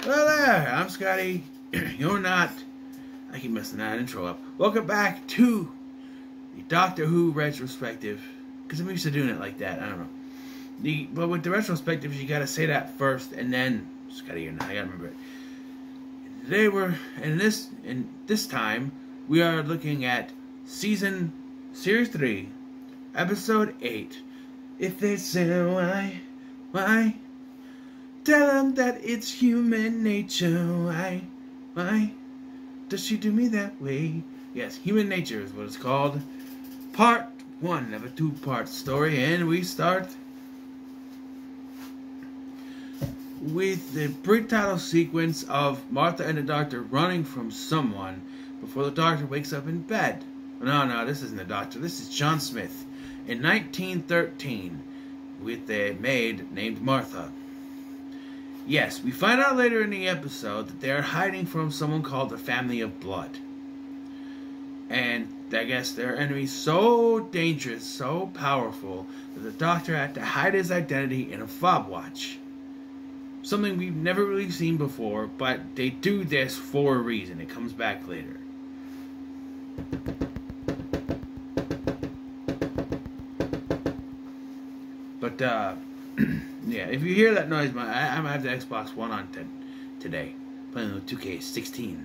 Hello there, I'm Scotty. You're not. I keep messing that intro up. Welcome back to the Doctor Who retrospective. Because I'm used to doing it like that. I don't know. But with the retrospectives, you gotta say that first, and then Scotty, you're not. I gotta remember it. Today this time we are looking at Series 3, Episode 8. If they say why? Tell them that it's human nature. Why does she do me that way? Yes, Human Nature is what it's called. Part 1 of a 2-part story, and we start with the pre-title sequence of Martha and the Doctor running from someone before the Doctor wakes up in bed. No, this isn't the Doctor. This is John Smith in 1913 with a maid named Martha. Yes, we find out later in the episode that they're hiding from someone called the Family of Blood. And I guess their enemy's so dangerous, so powerful, that the Doctor had to hide his identity in a fob watch. Something we've never really seen before, but they do this for a reason. It comes back later. But, yeah, if you hear that noise, I'm going to have the Xbox One on today. Playing with 2K16.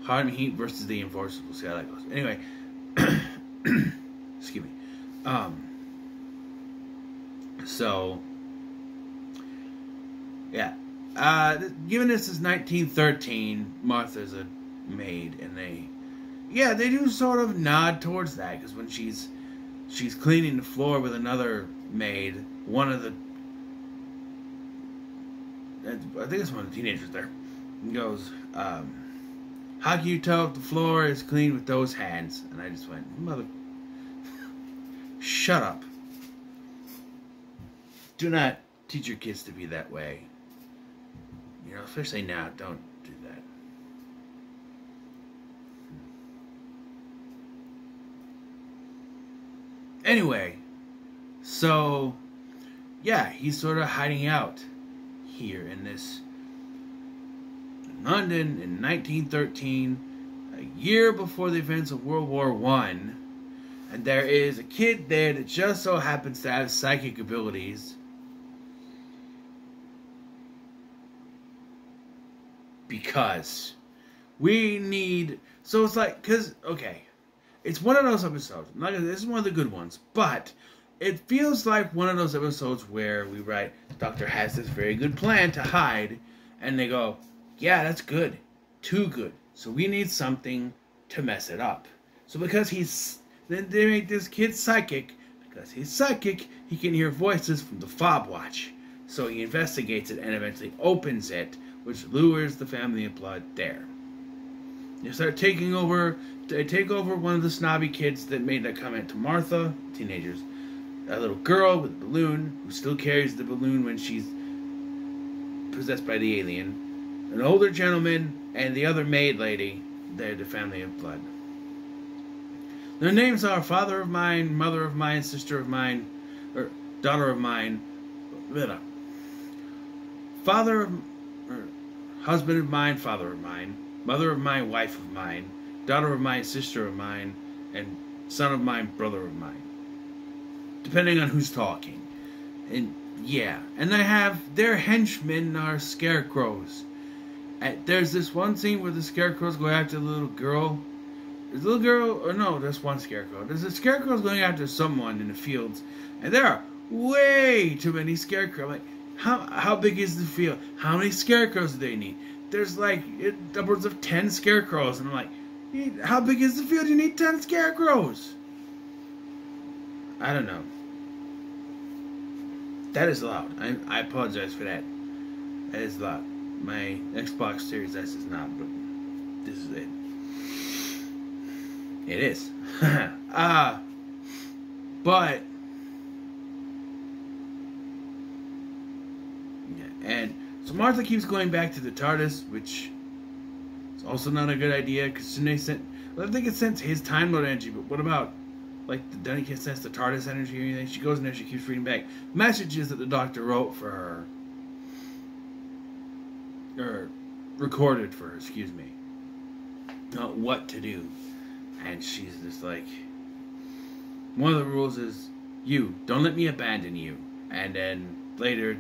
Hard and Heat versus the Enforcers. We'll see how that goes. Anyway. Excuse me. So, yeah. Given this is 1913, Martha's a maid, and they do sort of nod towards that, because when she's cleaning the floor with another maid, one of the, I think it's one of the teenagers there, goes, how can you tell if the floor is clean with those hands? And I just went, mother, shut up. Do not teach your kids to be that way. You know, especially now, don't do that. Anyway, so, yeah, he's sort of hiding out here in this London in 1913, a year before the events of World War I, and there is a kid there that just so happens to have psychic abilities. Because we need, so it's like, okay, it's one of those episodes, this is one of the good ones, but it feels like one of those episodes where we write, the Doctor has this very good plan to hide, and they go, yeah, that's good, too good, so we need something to mess it up. So because then they make this kid psychic, because he's psychic, he can hear voices from the fob watch, so he investigates it and eventually opens it, which lures the Family of Blood there. They start taking over. They take over one of the snobby kids that made that comment to Martha, teenagers. A little girl with a balloon who still carries the balloon when she's possessed by the alien. An older gentleman and the other maid lady. They're the Family of Blood. Their names are father of mine, mother of mine, sister of mine, or daughter of mine. Father of, or husband of mine, father of mine, mother of mine, wife of mine, daughter of mine, sister of mine, and son of mine, brother of mine. Depending on who's talking. And yeah, and they have their henchmen are scarecrows. And there's this one scene where the scarecrows go after the little girl. There's a little girl, or no, there's one scarecrow. There's a scarecrow going after someone in the fields, and there are way too many scarecrows. Like, how big is the field? How many scarecrows do they need? There's like upwards of 10 scarecrows, and I'm like, how big is the field? You need 10 scarecrows. I don't know. That is loud. I apologize for that. That is loud. My Xbox Series S is not, but this is it. It is. But yeah, and so Martha keeps going back to the TARDIS, which is also not a good idea because they sent. Well, I think it sent his Time Lord energy, but what about like then he sense the TARDIS energy or anything? She goes in there, she keeps reading back messages that the Doctor wrote for her. or recorded for her, excuse me, what to do. And she's just like, one of the rules is, you, don't let me abandon you. And then later,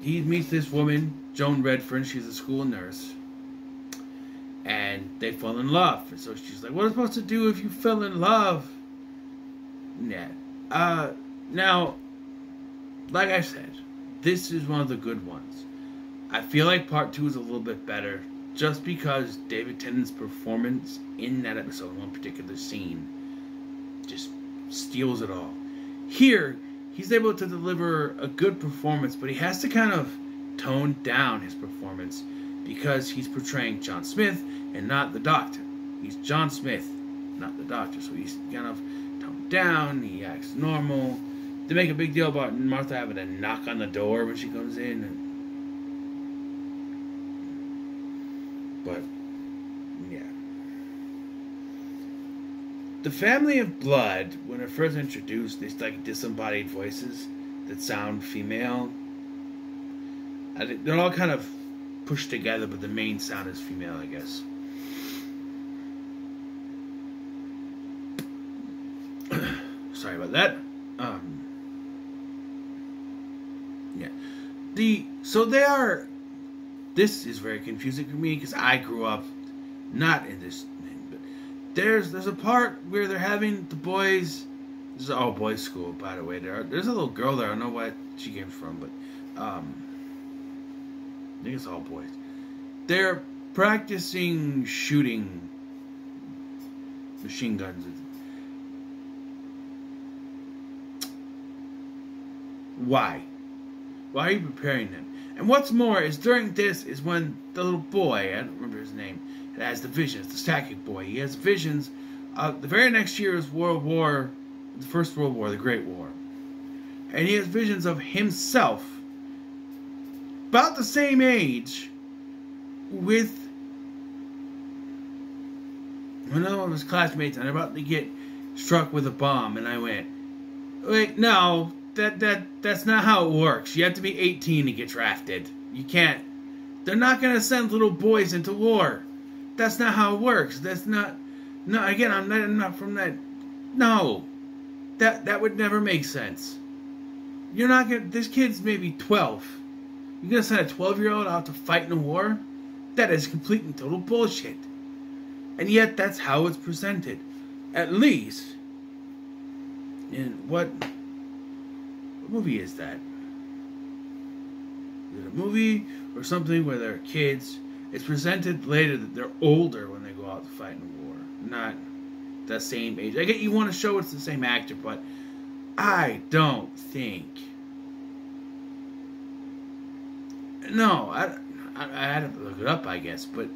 he meets this woman, Joan Redfern, she's a school nurse. And they fall in love. And so she's like, what am I supposed to do if you fell in love? Yeah. Now, like I said, this is one of the good ones. I feel like part 2 is a little bit better, just because David Tennant's performance in that episode, one particular scene, just steals it all. Here, he's able to deliver a good performance, but he has to kind of tone down his performance because he's portraying John Smith and not the Doctor. He's John Smith, not the Doctor, so he's kind of toned down, he acts normal. They make a big deal about Martha having to knock on the door when she comes in. But, yeah. The family of blood, when they're first introduced, they like disembodied voices that sound female. I think they're all kind of pushed together, but the main sound is female, I guess. Sorry about that. Yeah. So they are. This is very confusing for me because I grew up not in this thing, but there's a part where they're having the boys. This is an all boys school, by the way. There's a little girl there. I don't know what she came from, but I think it's all boys. They're practicing shooting machine guns. Why? Why are you preparing them? And what's more is during this is when the little boy, I don't remember his name, has the visions, the psychic boy. He has visions. The very next year is the First World War, the Great War. And he has visions of himself, about the same age, with another one of his classmates, and they're about to get struck with a bomb. And I went, wait, no. That's not how it works. You have to be 18 to get drafted. You can't. They're not going to send little boys into war. That's not how it works. That's not. No, again, I'm not from that. No, that would never make sense. You're not going. This kid's maybe 12. You're going to send a 12-year-old out to fight in a war? That is complete and total bullshit. And yet, that's how it's presented. At least, in what movie is that? Is it a movie or something where they're kids? It's presented later that they're older when they go out to fight in a war, not the same age. I get you want to show it's the same actor, but I don't think. No, I had to look it up, I guess, but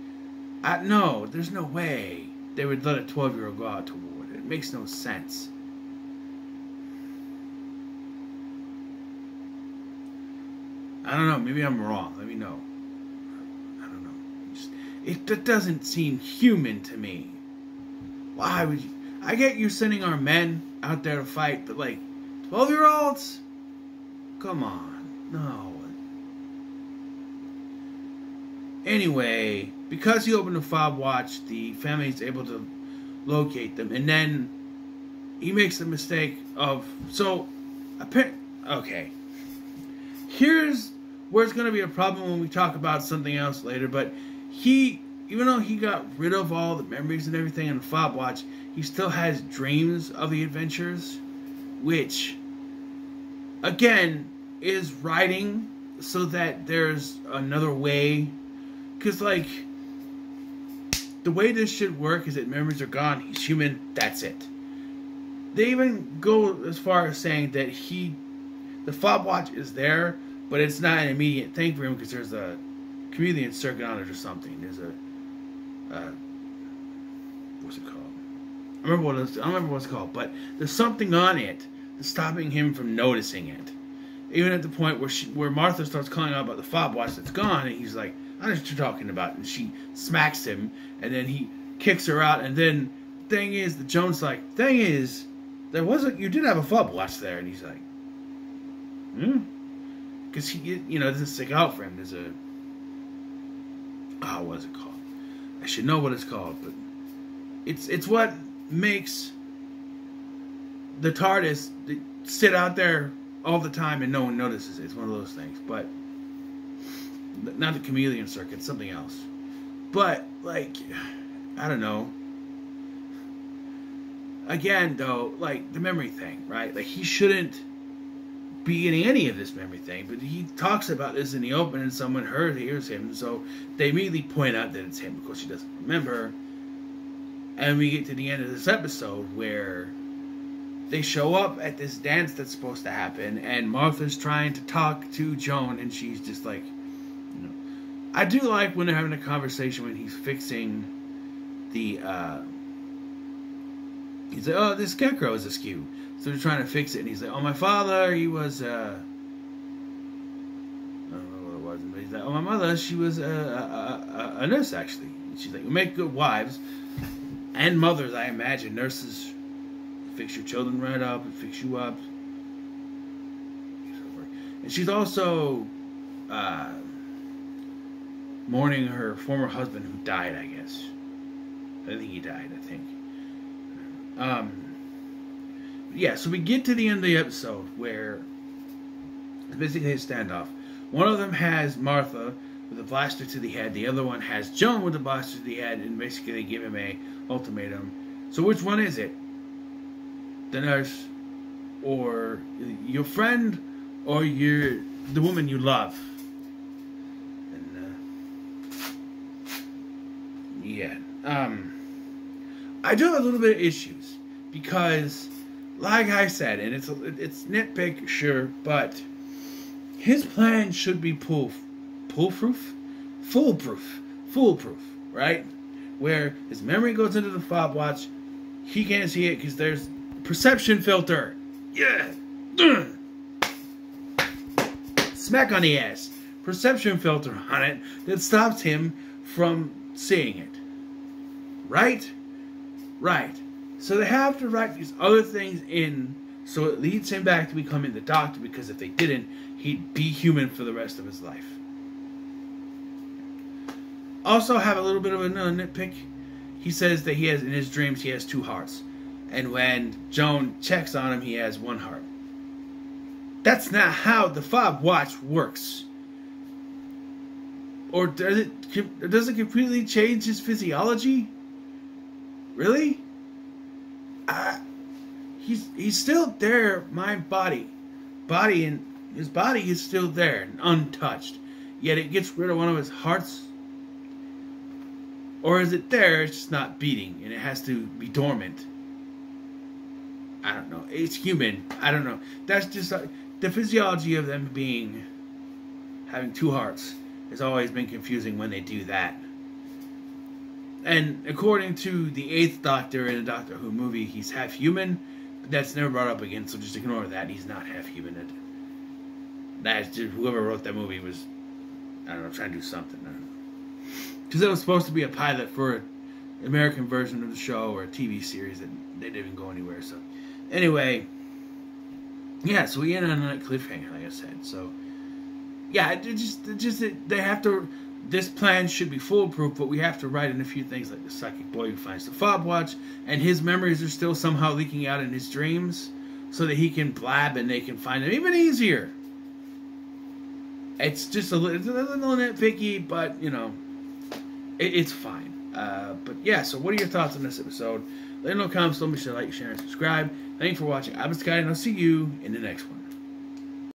no, there's no way they would let a 12-year-old go out to war. It makes no sense. I don't know. Maybe I'm wrong. Let me know. I don't know. That doesn't seem human to me. Why would you? I get you sending our men out there to fight, but like 12-year-olds? Come on. No. Anyway, because he opened the fob watch, the family is able to locate them, and then he makes the mistake of okay. Here's where it's going to be a problem when we talk about something else later, but even though he got rid of all the memories and everything in the fob watch, he still has dreams of the adventures, which, again, is writing so that there's another way. Because, like, the way this should work is that memories are gone, he's human, that's it. They even go as far as saying that the fob watch is there, but it's not an immediate thing for him because there's a chameleon circuit on it or something. There's what's it called? I don't remember what it's called, but there's something on it that's stopping him from noticing it. Even at the point where Martha starts calling out about the fob watch that's gone, and he's like, I know what you're talking about, and she smacks him, and then he kicks her out, and then Joan's like, you did have a fob watch there, and he's like, because he, doesn't stick out for him. oh, what is it called? I should know what it's called, but it's what makes the TARDIS sit out there all the time and no one notices it. It's one of those things, but not the chameleon circuit, something else. But like, I don't know. Again, though, like the memory thing, right? Like he shouldn't be getting any of this memory thing, but he talks about this in the open, and someone hears him, so they immediately point out that it's him because she doesn't remember. And we get to the end of this episode where they show up at this dance that's supposed to happen, and Martha's trying to talk to Joan, and she's just like, you know. I do like when they're having a conversation when he's fixing the, he's like, oh, this scarecrow is askew. So they're trying to fix it, and he's like, oh, my father, he was, I don't know what it was, but he's like, oh, my mother, she was a nurse, actually. And she's like, we make good wives, and mothers, I imagine. Nurses fix your children right up and fix you up. And she's also mourning her former husband who died, I guess. I think he died, I think. Yeah, so we get to the end of the episode where it's basically a standoff. One of them has Martha with a blaster to the head. The other one has Joan with a blaster to the head, and basically they give him a ultimatum. So which one is it? The nurse, or your friend, or the woman you love? And yeah, I do have a little bit of issues because, like I said, and it's nitpick, sure, but his plan should be foolproof, right? Where his memory goes into the fob watch, he can't see it because there's a perception filter. Yeah, smack on the ass. Perception filter on it that stops him from seeing it. Right? Right. So they have to write these other things in so it leads him back to becoming the Doctor, because if they didn't, he'd be human for the rest of his life. Also have a little bit of another nitpick. He says that he has, in his dreams, he has 2 hearts. And when Joan checks on him, he has 1 heart. That's not how the fob watch works. Or does it completely change his physiology? Really? He's still there, mind, body, and his body is still there, untouched. Yet it gets rid of one of his hearts. Or is it there? It's just not beating, and it has to be dormant. I don't know. It's human. I don't know. That's just the physiology of them having 2 hearts has always been confusing when they do that. And according to the 8th Doctor in a Doctor Who movie, he's half human, but that's never brought up again, so just ignore that. He's not half human. That's just, whoever wrote that movie was, I don't know, trying to do something. I don't know. Because it was supposed to be a pilot for an American version of the show or a TV series that they didn't go anywhere. So, anyway, yeah, so we ended on that cliffhanger, like I said. So, yeah, they have to. This plan should be foolproof, but we have to write in a few things like the psychic boy who finds the fob watch, and his memories are still somehow leaking out in his dreams, so that he can blab and they can find him even easier. It's just a little nitpicky, but you know, it's fine. But yeah, so what are your thoughts on this episode? Let me know in the comments. Don't be sure to like, share, and subscribe. Thanks for watching. I'm Scotty, and I'll see you in the next one.